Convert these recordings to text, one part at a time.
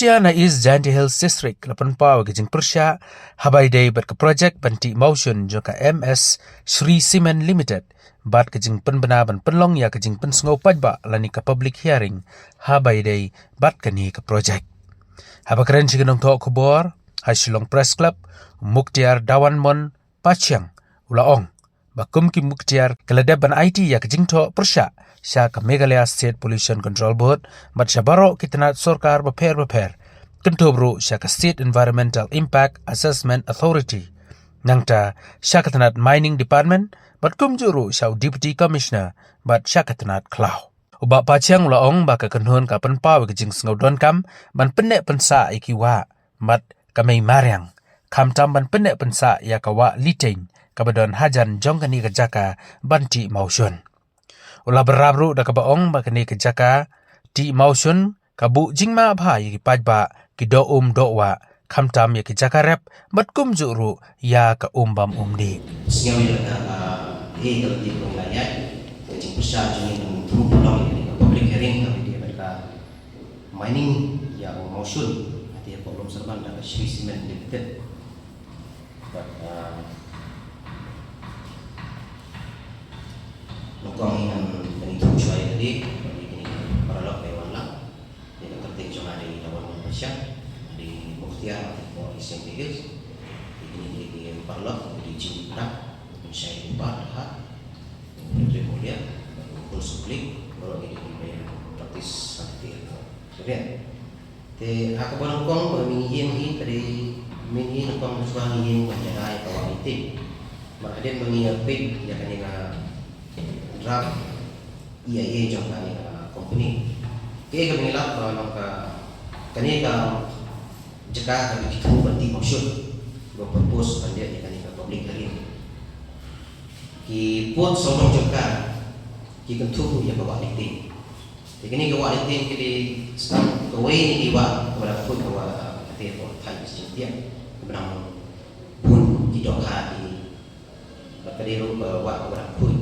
Muktiana is Janti Hills District lapan pawa ke jing Persya habai day bat ke projek banti motion joka MS Shri Cement Limited bat ke jing penbena ban penlong ya ke jing pensengau pajba lani ke public hearing habai day bat ke ni ke projek. Haba keren cikenong tok kubor Hasilong Press Club Muktiar Dawan Mon Pachiang Ulaong bakum ki Muktiar keledaban IT ya ke jing tok Persya Sya ke Meghalaya State Pollution Control Board mat syabaro kitanat sorkar beper kentobru sya ke State Environmental Impact Assessment Authority nangta sya kitanat Mining Department bat kumjuru sya Deputy Commissioner bat sya kitanat Klau ubak paciang ulaong baka kenhun ka penpaw ke jing sengau don kam ban penek pensa ikiwa mat kamei mariang kam tam ban penek pensa ya kawa liting kabadon hajan jong kani kejaka banti mausun Ulah berabru da kabaong bakani kejaka ti mausun kabu jingma bha yi pajba ki do dowa kamtam ya kejaka rep matkum juru ya ka bam umdi Singapura ya kalau di wilayah jing besar jing terupulong ini public hearing tapi dia mereka mining yang mausun artinya problem serban da Shri Cement Limited Nukong yang penipu cuai tadi ini paralog dewan lang yang terting cuma di Dawan Malaysia di Muktiar atau di St. Hills ini di paralog di Ciputat saya lupa dah Menteri Mulia Kumpul Suplik baru ini di praktis sakti kemudian te aku nukong menginginkan tadi menginginkan nukong sebuah ingin menjadi kawan itu maka dia mengingatkan ya kan Rap IAA jong kani company ke nilap kalau kani ka jeka ka bitu banti motion go propose bandia kani ka public hearing ki pun sodong jeka ki kentu ya bawa liting kini ke wa liting ki sang ke way ni wa kepada pun ke wa kate for time stintian benang pun ki dok ha di bakadiru wa kepada pun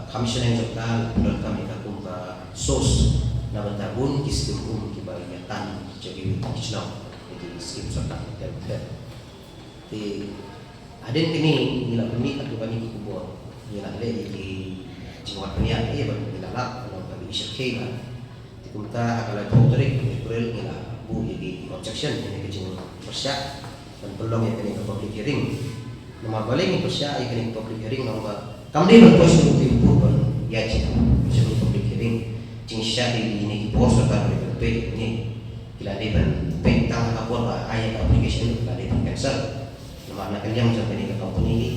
Commission yang jokal menurut kami kakum ka sos na bantabun kiskum ki bayatan jadi kisno jadi skim sota ter di aden kini nila kini atu bani kubur nila le di jiwat penia e ban nila lap kalau kami isyakela di kumta kalau potrik kurel nila bu jadi objection ini kecil persyak dan belum yang kini ke public hearing nomor balik ni persyak yang kini public hearing nomor kami berpuas untuk dibuat ya cita sebelum public hearing cincin ini bos serta berbagai ini bila dia berpentang apa ayat application bila dia cancel nama anak yang sampai di company ini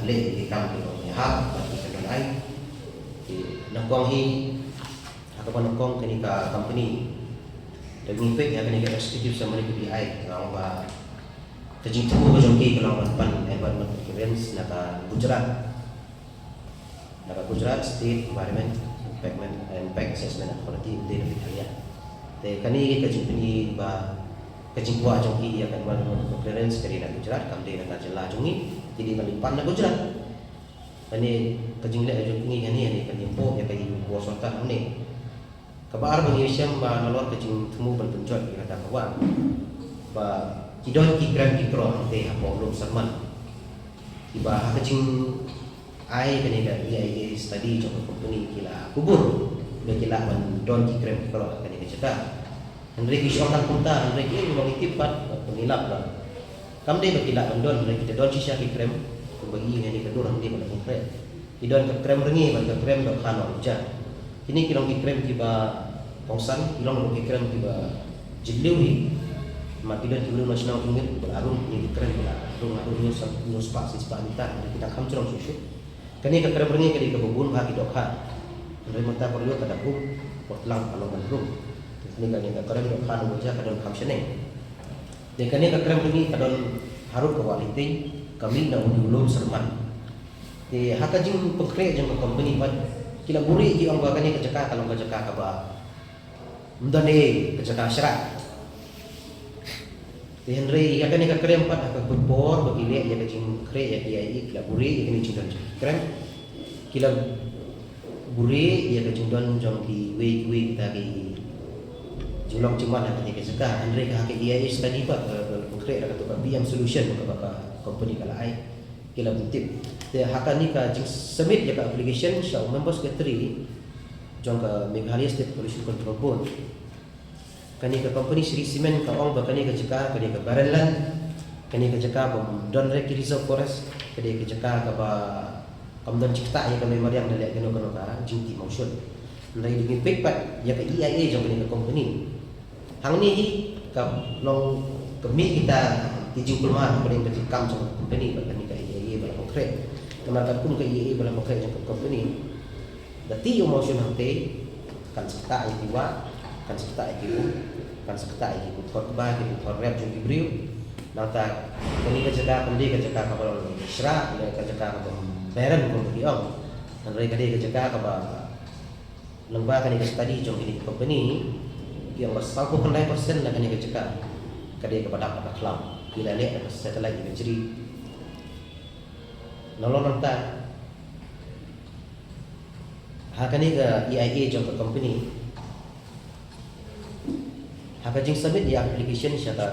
leh di company punya hak bagi kendalai nakong hi atau nakong kenika company dan impact yang kenika executive sama dengan BI kalau ba kejing tu berjongki kalau pan environment clearance naka Gujarat State Environment Impact Assessment Authority di Australia. Te kani kejing pini ba kejing kuah jongki dia akan buat clearance dari Gujarat kamde nak jela jongi jadi melipan na Gujarat. Kani kejing le jongki ni kejing po ya kejing buah sultan ni. Kabar bagi Syam ba nolor kejing temu berpenjot di kata kawan. Ba kidon kikran kikro te apa belum serman. Iba kejing ai kena dia study job company kila kubur dia kila man don kikrem kalau kena cerita Henry kisahkan punta Henry ini memang itipat penilap lah kam dia berkila don Henry kita don sisa kikrem bagi ini kedua nanti pada konkret di don kikrem rengi pada kikrem dok kan hujan ini kilong kikrem tiba pongsan kilong kikrem tiba jiliwi mati dan kilong nasional tumit berarung ini kikrem berarung news pak sispa minta kita kam curang susu kani ka kerberni kadi ka bubun ha kidok ha ndai mata perlu kada kum potlang kalau mandrum ini kani ka kerem dok ha no ja kadon kamsene de kani ka kerberni kadon harut ka waliti kami na ulum serman de haka jing pekre jang company pad kila buri ji ang kani ka jaka kalau ka jaka ka ba mdane ka jaka syarat de Henry ya kani ka kerem pad ka bubor bagi le ya jing kre ya dia kila buri ya kani jing keren kila buri ya kejundon jong di we kita di Julong cuma nak ketika juga Andre ke EIA study ba konkret nak tu BM solution ke bapa company kala ai kila butip te hakan ni ka submit ya ka application sha member secretary jong ka Meghalaya State Pollution Control Board kani ka company Sri Cement ka ong ba kani ka jeka kani ka Barelan kani ka jeka ba Don Reki Reserve Forest kani ka jeka ka ba kamdan cipta ya ka memoriang dalek kano ka jingti motion ndai di pekpat ya ka EIA jong kani ka company hang ni ka long kami kita tijing kulman paling kecil kam sama company bahkan ka EIA bala konkret kemakan pun ka EIA bala konkret jong company dati yung motion hante kan sakta ay tiwa kan sakta ay tiwa kan sakta ay tiwa kot ba ki kot rep jong ibriu nata kani ka jaga kundi ka jaga ka bala isra ka jaga ka bayaran ko di ong kan rai ka jaga ka ba lengba kani ka study jong ini company yang besar ko kan 9% na kani ka jaga kadi ka pada ka cloud bila le ka satellite imagery nolong nanta hakani ka EIA jong ka company hakajing submit di application siya ka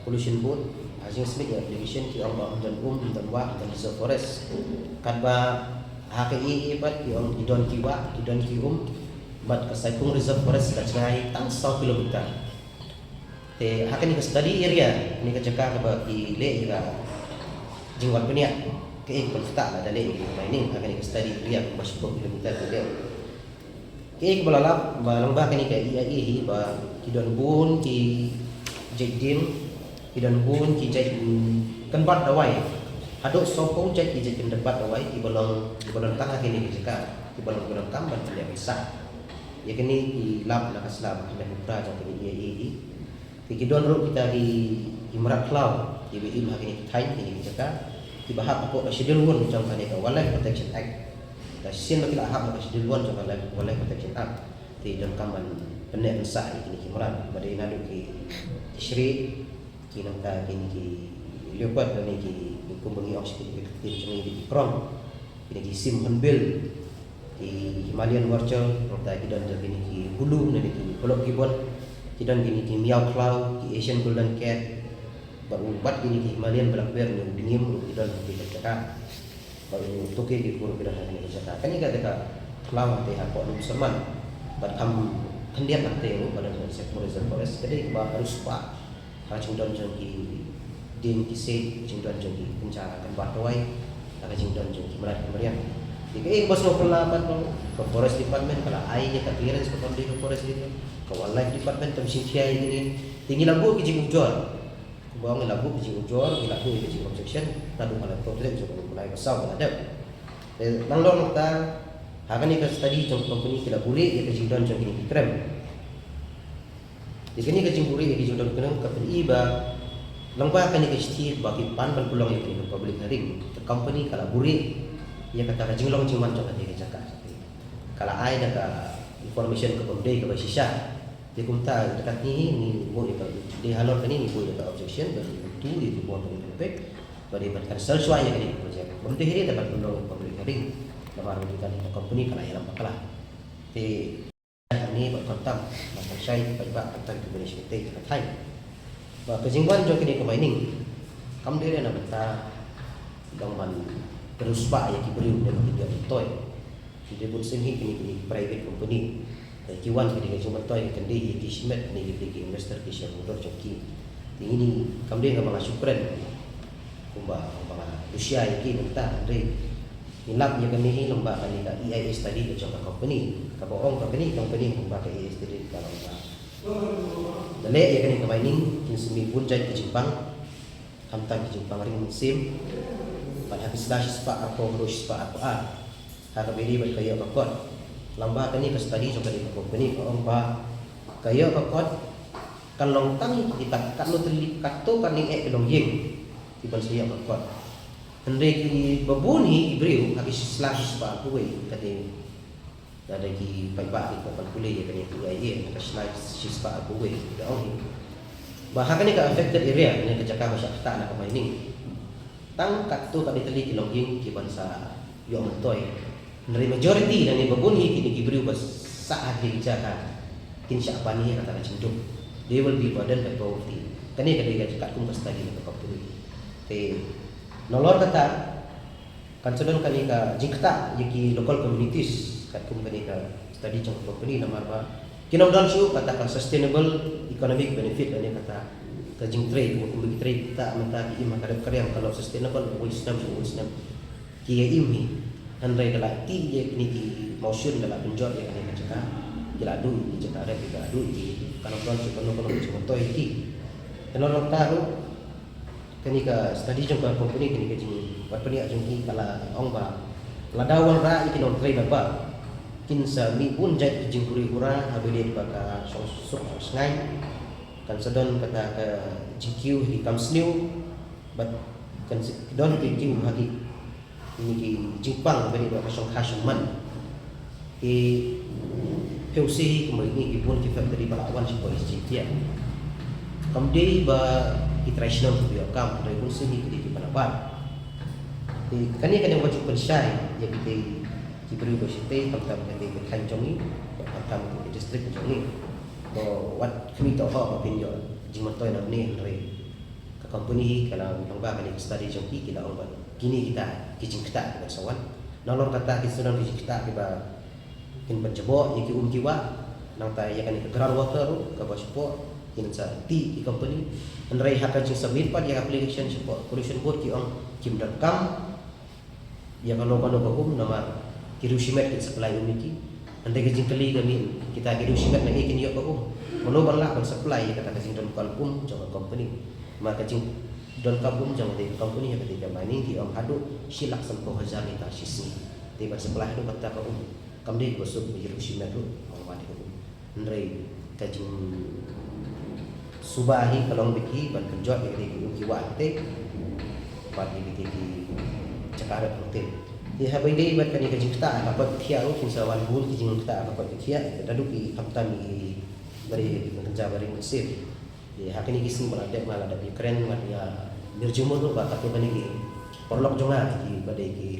pollution board hajing submit di application ki ang dan dan wa dan reserve forest kan ba haka EIA pat ki ang idon ki wa idon ki bat ka saipung reserve forest ka cai tang 100 km te hakani ka study area ni ka jaka ka ba ki le ka jingwat punya ke konfta la dale mining hakani ka study area ka 10 km le ke balalap balang ba kani ka EIA ba kidon bun ki jedim kidon bun ki jai kan bat dawai adok sopong jai ki jai kan debat dawai ki balong tang kini ki jaka ki balong kam ban dia bisa ya kini ki lab la kaslam ki mukra jang kini EIA ki kidon ro kita di Imrat Cloud ki bi ilha kini thai kini ki jaka ki bahap ko schedule won jang kani ka Wildlife Protection Act sin bakil ahab na kasi dilwan sa Wildlife Protection Act ti dan kaman penek sa ini kimuran badai nadu ki Sri ki nangka kini ki leopard dan ki kumbangi oksigen ki cumi di krom kini ki sim hanbil ki Himalayan warchel nangka ki dan kini ki hulu dan ki kolok kibon ki dan kini ki Miao Cloud ki Asian Golden Cat baru bat kini ki Himalayan black bear yang dingin ki dan ki cakap baru toke di pur bila hari ini jaka kan iga deka lawan teh apa lu seman bat kam kendian nanti lu pada sektor reserve forest jadi harus pak kacung dan jengki din kise kacung dan jengki pencara kan batoi kacung dan jengki merat kemarian jika bos lo pelapan ke forest department kalau airnya ke clearance ke forest itu ke wildlife department temsin kiai ini tinggi lampu kijing ujor bawang lagu biji ujor ilaku biji objection nadu kalau protect juga mulai besar ada nang long ta hakan ni ka study jong company kila boleh ya kajing dan jong ini krem di sini kajing boleh ya kajing dan krem ka iba langba kan ni kasti bagi pan pulang ya kini public hearing the company kala boleh ya kata kajing long cuman jong ka jaka kala ai da ka information ke pembeli ke sisa dia kumta dekat ni boleh di halor kan ini boleh ada objection bagi itu di buat pembek bagi berkan sesuai yang ini projek untuk ini dapat penolong public hearing lamar kita di company kalau yang bakal di ini berkontak macam saya baik tentang Indonesia itu Thai bah kejingwan jo kini ke mining kam dia nak benta dongman terus pak ya kibri dan dia toy dia pun sini kini private company kiwan kini cuma toy kendi kismet ni kita investor kisah motor joki ini kemudian ke mga supren kumba mga Rusia iki nagta andre nilap niya kami lomba kani ka EIA study ke jong company kaboong company kumba ka EIA study ka lomba dale ya kani ka mining kin sumi punjay ke Jepang hamtang ke Jepang ring sim pada habis slash spa ako rush spa ako haka bili ba kayo kakot lomba kani ka study jong kani ka company kaong ba kayo kakot kan long tang kita kan lo terlibat tu kan ni long yeng tiban saya kakot Henry ki babuni ibriu habis slash pa kuwe kati ada ki paiba ki kapal kule ya kani tu ai ka slash sispa kuwe daong bahakan ni ka affected area ni ka jaka masya ta na ka mining tang kat tu ka diteli ki longging ki bansa yo mentoy dari majority dan ni babuni ki ibriu bas saat di jaka kin siapa ni kata cinduk they will be burdened by poverty. Kani kadai kat kum study na company. Te nolor kata kansudan kani ka jikta yaki local communities kat kum kani ka study jang company na marba kinaudan su kata ka sustainable economic benefit kani kata ka jing trade kum bagi trade kita menta ki imah kadap karyang kalau sustainable wisdom ki imi andai kala ti ye ni ki motion dalam penjor yang kani cakap jeladu di cakap ada juga adu di kalau tuan su kono cuma toy ki kenal tahu kani ka study jong ka company kani ka jing wat pani ajong ki kala ong ba ladawan ra iki non trade ba kin sa mi pun jat jing kuri hura habile ba ka song sok sngai kan sedon kata ka GQ di Kamsnew but kan don ki jing haki ini ki jingpang bani ba ka song khashman ki POC kemari ki pun ki factory balawan si polisi dia kamdei ba international bio kam dari pun sini kita panabat di kani kan yang wajib pensai ya kita diberi university tentang nanti kan jongi tentang district jongi bo wat kami tahu apa pinjol jimat toy nak ni re ke company kalau lomba kali study jongi kita orang kini kita kijing kita dengan sawan nolong kata kita sudah kijing kita kita kin penjebok yaki kiwa nang ta ya kan ke ground water ke baspo in sa ti company andrai hakan sing submit pa dia application support pollution board ki ong kim.com ya kalau bagum nama kirusimet ki supply umiki andai ke jingkeli kami kita kirusimet na ikin yo bagum mono bala kan supply kata ke jingdon kalpum jong company maka jing don kalpum jong de company ya ketika mining ki ong hadu silak sampo hazami ta sisi de ba supply do kata ka kamdi bosuk kirusimet do ong wadi ko andrai ka jing subahi kalau biki ban kenjot di ukiwa te ban di cakar hotel di habai dei ban kani kajing kita dapat thiau kin sawan bul kijing kita dapat thia dadu ki hamtan di bari kerja bari mesir di hakini kising balade malada di keren madia mirjumur do ba katu kani ki porlok jonga ki badai ki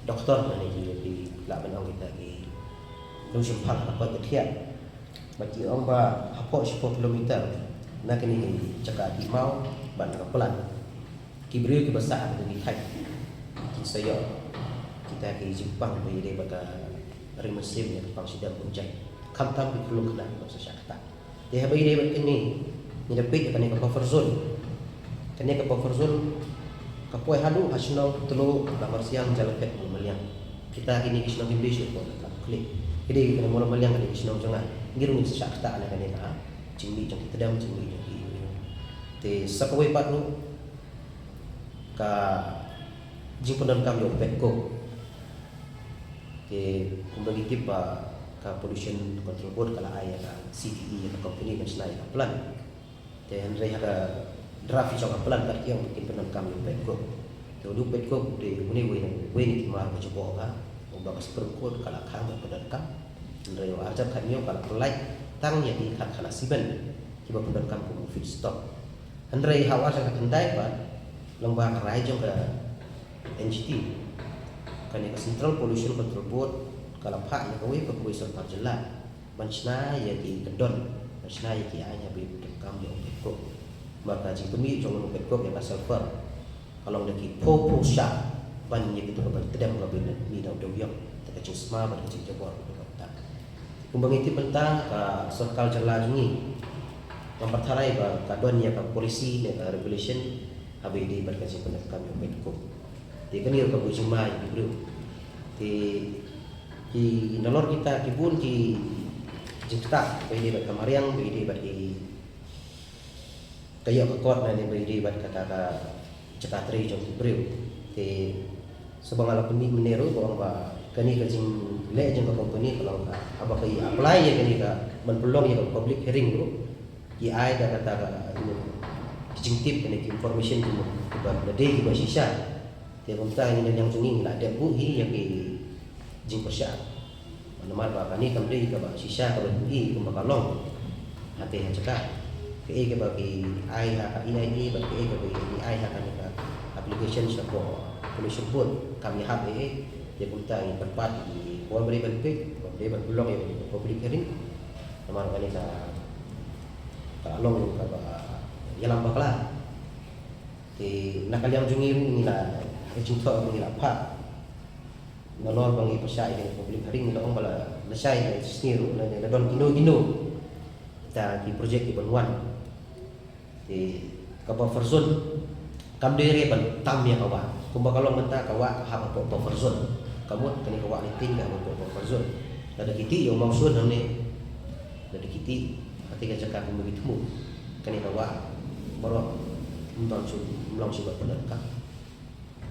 doktor kani ki di la ban kita ki lu simpan dapat thia bagi orang ba hapok 10 kilometer nak ni cakap di mau ban kapelan kibri ke besar di hai saya kita ke Jepang bagi dia baka remesim yang pang sidang punjai kamtam di kulung kena bahasa syakta dia bagi dia ini ni dapat kan ke buffer zone kan ke buffer zone kapoi hadu hasnau telu kamar siang jalan ket meliang kita ini kisno English pun klik jadi kalau mau meliang kan kisno jangan ngiru ni syakta ana kan ha cingli jong kita dam cingli jong te sakawai pat nu ka jimpunan kam yo petko ke kumbagi tiba ka pollution control board kala aya ka CTE ka company national ka plan te andre ka draft jo ka plan ka yang bikin penan kam yo petko te du petko de muni we ni ma ko jobo ka ba ka supercode kala kham ka penan kam andre yo ajak kan yo kala pelai tang ya di kat kala siben kiba penan kam ko fit stop andre hawa sa kendai pa lomba karai jong ka NGT kan ka Central Pollution Control Board kala pha ya kowe pa kowe serta jela banchna ya ki kedon banchna ya ki anya be kam yo petko maka jing tumi jong no petko ya sulfur kalau deki po sha ban ya gitu ba tedam ka ben ni daw yo ta jing sma ba jing jabor ta kumbang iti penta ka sokal jela ni mempertarai ba kadon ya ka polisi ne ka regulation habidi berkasi penekam yo petko di kan yo ka bujimai di bro di nolor kita kibun ki jikta bidi bat kamariang bidi bat ki kayo ka kot na ni bidi bat kata ka cakatri jong bro di sebang ala peni menero bawang ba kani ka jing le jeng ka company kalau ka aba kai apply ya kani ka menpelong ya ka public hearing bro ki ai da kata ka jing tip kani information mo ba day ki ba sisa dia kumta ini yang cunging lah dia buhi yang ki jing persya mana ba kani kamdei ka ba sisa ka buhi kum ba kalong hati yang cakap ke ke bagi ai ha ka ini ba ke bagi ai ha kan ka application sa ko pollution board kami ha dia kumta ini tempat di beri bentuk dia berpelong yang public hearing nama kani ka kalong ka ba yalang bakla thì nakaliang jungir nila jungto nila pa nolor bang ipasay ng public haring nila ong bala nasay na sniru na don gino ta di project ibanwan thì buffer zone kamdere ban tamya kawa kumbaga kalau menta kawa haba buffer zone kamu kani kawa ni tinggal buffer zone ada kiti yang mau sun ne ada kiti ketika cakap begitu kani kawa baru melong sudah pendekat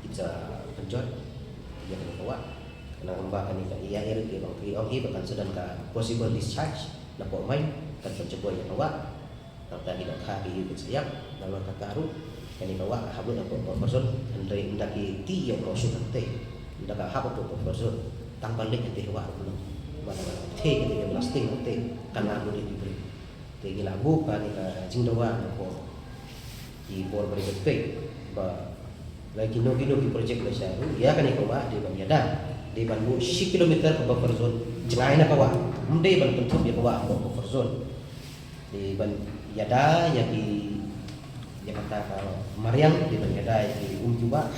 kita penjot dia kani kawa kena kembangkan ni iya air ke bang pri ohi bahkan sedang ka possible discharge na po mai kan pencoba ya kawa tadi nak kaki itu siap lalu kata aru kani kawa habun apa person andai ndaki ti yang mau sudah teh ndaka habo apa person tambah lek teh kawa belum mana-mana teh ketika plastik teh karena boleh diberi teh gila bukan ka jingdawa ko di bor berikut ba lagi no di project Malaysia ya kan kawa di bang yada di ban bu 10 kilometer ke buffer zone jengai na kawa mde ban bentuk dia kawa buffer zone di ban yada ya di Jakarta Mariam di ban yada di Umjuba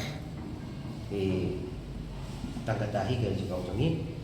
di Tangkatahi ke Jepang Tangin